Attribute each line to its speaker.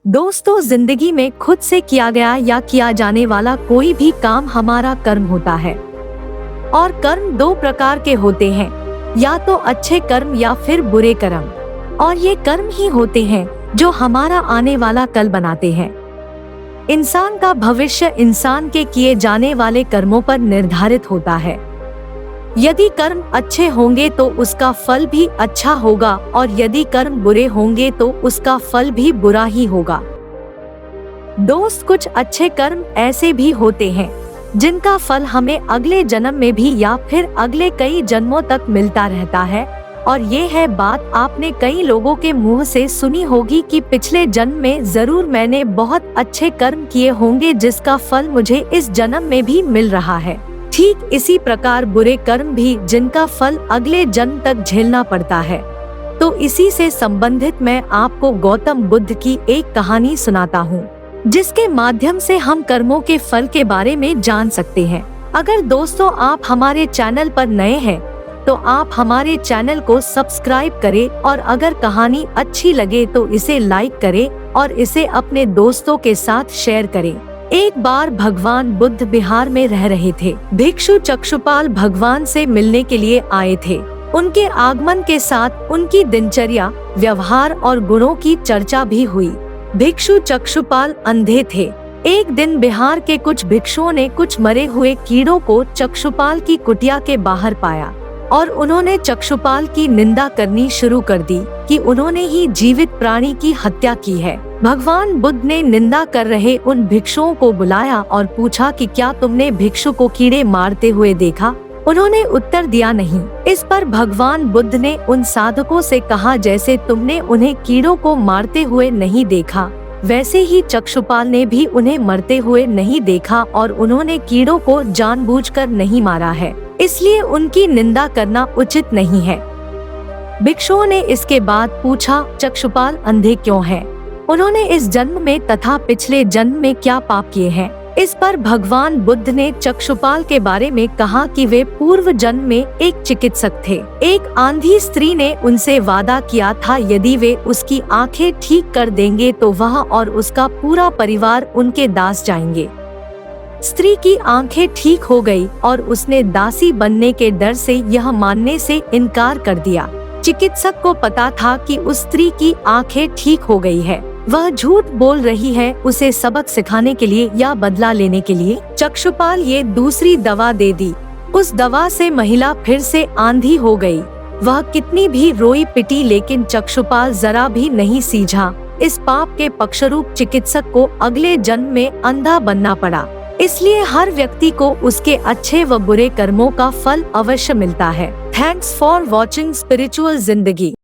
Speaker 1: दोस्तों, जिंदगी में खुद से किया गया या किया जाने वाला कोई भी काम हमारा कर्म होता है। और कर्म दो प्रकार के होते हैं, या तो अच्छे कर्म या फिर बुरे कर्म। और ये कर्म ही होते हैं जो हमारा आने वाला कल बनाते हैं। इंसान का भविष्य इंसान के किए जाने वाले कर्मों पर निर्धारित होता है। यदि कर्म अच्छे होंगे तो उसका फल भी अच्छा होगा, और यदि कर्म बुरे होंगे तो उसका फल भी बुरा ही होगा। दोस्त, कुछ अच्छे कर्म ऐसे भी होते हैं जिनका फल हमें अगले जन्म में भी या फिर अगले कई जन्मों तक मिलता रहता है। और ये है बात आपने कई लोगों के मुंह से सुनी होगी कि पिछले जन्म में जरूर मैंने बहुत अच्छे कर्म किए होंगे जिसका फल मुझे इस जन्म में भी मिल रहा है। ठीक इसी प्रकार बुरे कर्म भी जिनका फल अगले जन्म तक झेलना पड़ता है। तो इसी से संबंधित मैं आपको गौतम बुद्ध की एक कहानी सुनाता हूँ, जिसके माध्यम से हम कर्मों के फल के बारे में जान सकते हैं। अगर दोस्तों आप हमारे चैनल पर नए हैं तो आप हमारे चैनल को सब्सक्राइब करें, और अगर कहानी अच्छी लगे तो इसे लाइक करें और इसे अपने दोस्तों के साथ शेयर करें। एक बार भगवान बुद्ध बिहार में रह रहे थे। भिक्षु चक्षुपाल भगवान से मिलने के लिए आए थे। उनके आगमन के साथ उनकी दिनचर्या, व्यवहार और गुणों की चर्चा भी हुई। भिक्षु चक्षुपाल अंधे थे। एक दिन बिहार के कुछ भिक्षुओं ने कुछ मरे हुए कीड़ों को चक्षुपाल की कुटिया के बाहर पाया, और उन्होंने चक्षुपाल की निंदा करनी शुरू कर दी कि उन्होंने ही जीवित प्राणी की हत्या की है। भगवान बुद्ध ने निंदा कर रहे उन भिक्षुओं को बुलाया और पूछा कि क्या तुमने भिक्षु को कीड़े मारते हुए देखा? उन्होंने उत्तर दिया नहीं। इस पर भगवान बुद्ध ने उन साधकों से कहा, जैसे तुमने उन्हें कीड़ों को मारते हुए नहीं देखा, वैसे ही चक्षुपाल ने भी उन्हें मरते हुए नहीं देखा, और उन्होंने कीड़ों को जानबूझकर नहीं मारा है, इसलिए उनकी निंदा करना उचित नहीं है। भिक्षुओं ने इसके बाद पूछा, चक्षुपाल अंधे क्यों हैं? उन्होंने इस जन्म में तथा पिछले जन्म में क्या पाप किए हैं? इस पर भगवान बुद्ध ने चक्षुपाल के बारे में कहा कि वे पूर्व जन्म में एक चिकित्सक थे। एक आंधी स्त्री ने उनसे वादा किया था, यदि वे उसकी आंखें ठीक कर देंगे तो वह और उसका पूरा परिवार उनके दास जाएंगे। स्त्री की आंखें ठीक हो गई और उसने दासी बनने के डर से यह मानने से इनकार कर दिया। चिकित्सक को पता था कि उस स्त्री की आंखें ठीक हो गई है, वह झूठ बोल रही है, उसे सबक सिखाने के लिए या बदला लेने के लिए चक्षुपाल ये दूसरी दवा दे दी। उस दवा से महिला फिर से आंधी हो गई। वह कितनी भी रोई पिटी, लेकिन चक्षुपाल जरा भी नहीं सीझा। इस पाप के पक्षरूप चिकित्सक को अगले जन्म में अंधा बनना पड़ा। इसलिए हर व्यक्ति को उसके अच्छे व बुरे कर्मों का फल अवश्य मिलता है। थैंक्स फॉर वॉचिंग स्पिरिचुअल जिंदगी।